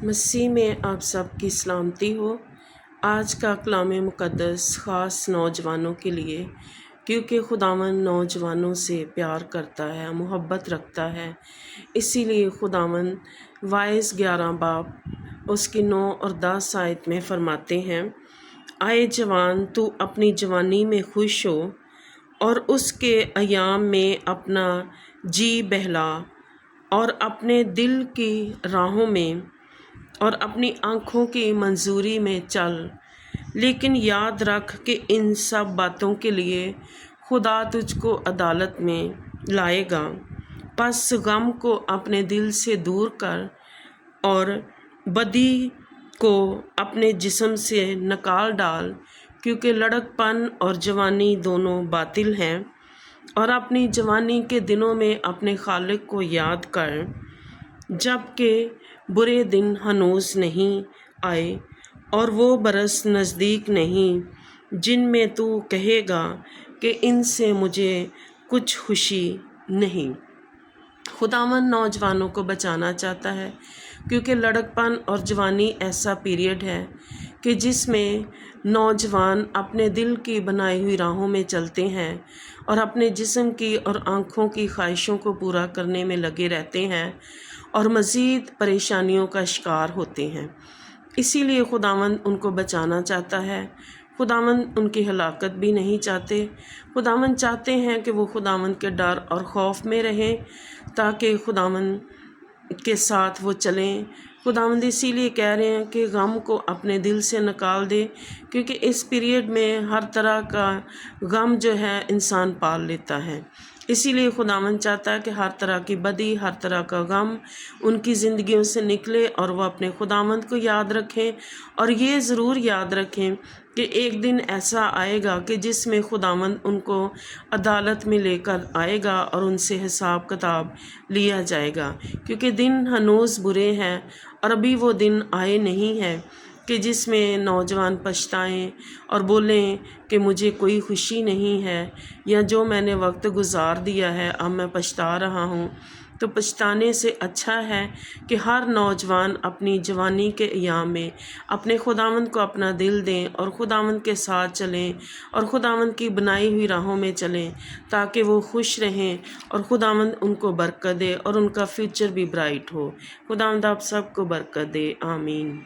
مسیح میں آپ سب کی سلامتی ہو۔ آج کا کلام مقدس خاص نوجوانوں کے لیے، کیونکہ خداوند نوجوانوں سے پیار کرتا ہے، محبت رکھتا ہے۔ اسی لیے خداوند وائس 11 باب اس کی 9 اور 10 آیت میں فرماتے ہیں، آئے جوان، تو اپنی جوانی میں خوش ہو اور اس کے ایام میں اپنا جی بہلا اور اپنے دل کی راہوں میں اور اپنی آنکھوں کی منظوری میں چل، لیکن یاد رکھ کہ ان سب باتوں کے لیے خدا تجھ کو عدالت میں لائے گا۔ پس غم کو اپنے دل سے دور کر اور بدی کو اپنے جسم سے نکال ڈال، کیونکہ لڑک پن اور جوانی دونوں باطل ہیں، اور اپنی جوانی کے دنوں میں اپنے خالق کو یاد کر، جب کہ برے دن ہنوز نہیں آئے اور وہ برس نزدیک نہیں جن میں تو کہے گا کہ ان سے مجھے کچھ خوشی نہیں۔ خداوند نوجوانوں کو بچانا چاہتا ہے، کیونکہ لڑک پن اور جوانی ایسا پیریڈ ہے کہ جس میں نوجوان اپنے دل کی بنائی ہوئی راہوں میں چلتے ہیں اور اپنے جسم کی اور آنکھوں کی خواہشوں کو پورا کرنے میں لگے رہتے ہیں اور مزید پریشانیوں کا شکار ہوتے ہیں۔ اسی لیے خداوند ان کو بچانا چاہتا ہے۔ خداوند ان کی ہلاکت بھی نہیں چاہتے۔ خداوند چاہتے ہیں کہ وہ خداوند کے ڈر اور خوف میں رہیں تاکہ خداوند کے ساتھ وہ چلیں۔ خداوند اسی لیے کہہ رہے ہیں کہ غم کو اپنے دل سے نکال دے، کیونکہ اس پیریڈ میں ہر طرح کا غم جو ہے انسان پال لیتا ہے۔ اسی لیے خداوند چاہتا ہے کہ ہر طرح کی بدی، ہر طرح کا غم ان کی زندگیوں سے نکلے اور وہ اپنے خداوند کو یاد رکھیں، اور یہ ضرور یاد رکھیں کہ ایک دن ایسا آئے گا کہ جس میں خداوند ان کو عدالت میں لے کر آئے گا اور ان سے حساب کتاب لیا جائے گا، کیونکہ دن ہنوز برے ہیں اور ابھی وہ دن آئے نہیں ہے کہ جس میں نوجوان پچھتائیں اور بولیں کہ مجھے کوئی خوشی نہیں ہے، یا جو میں نے وقت گزار دیا ہے اب میں پچھتا رہا ہوں۔ تو پچھتانے سے اچھا ہے کہ ہر نوجوان اپنی جوانی کے ایام میں اپنے خداوند کو اپنا دل دیں اور خداوند کے ساتھ چلیں اور خداوند کی بنائی ہوئی راہوں میں چلیں، تاکہ وہ خوش رہیں اور خداوند ان کو برکت دے اور ان کا فیوچر بھی برائٹ ہو۔ خداوند آپ سب کو برکت دے، آمین۔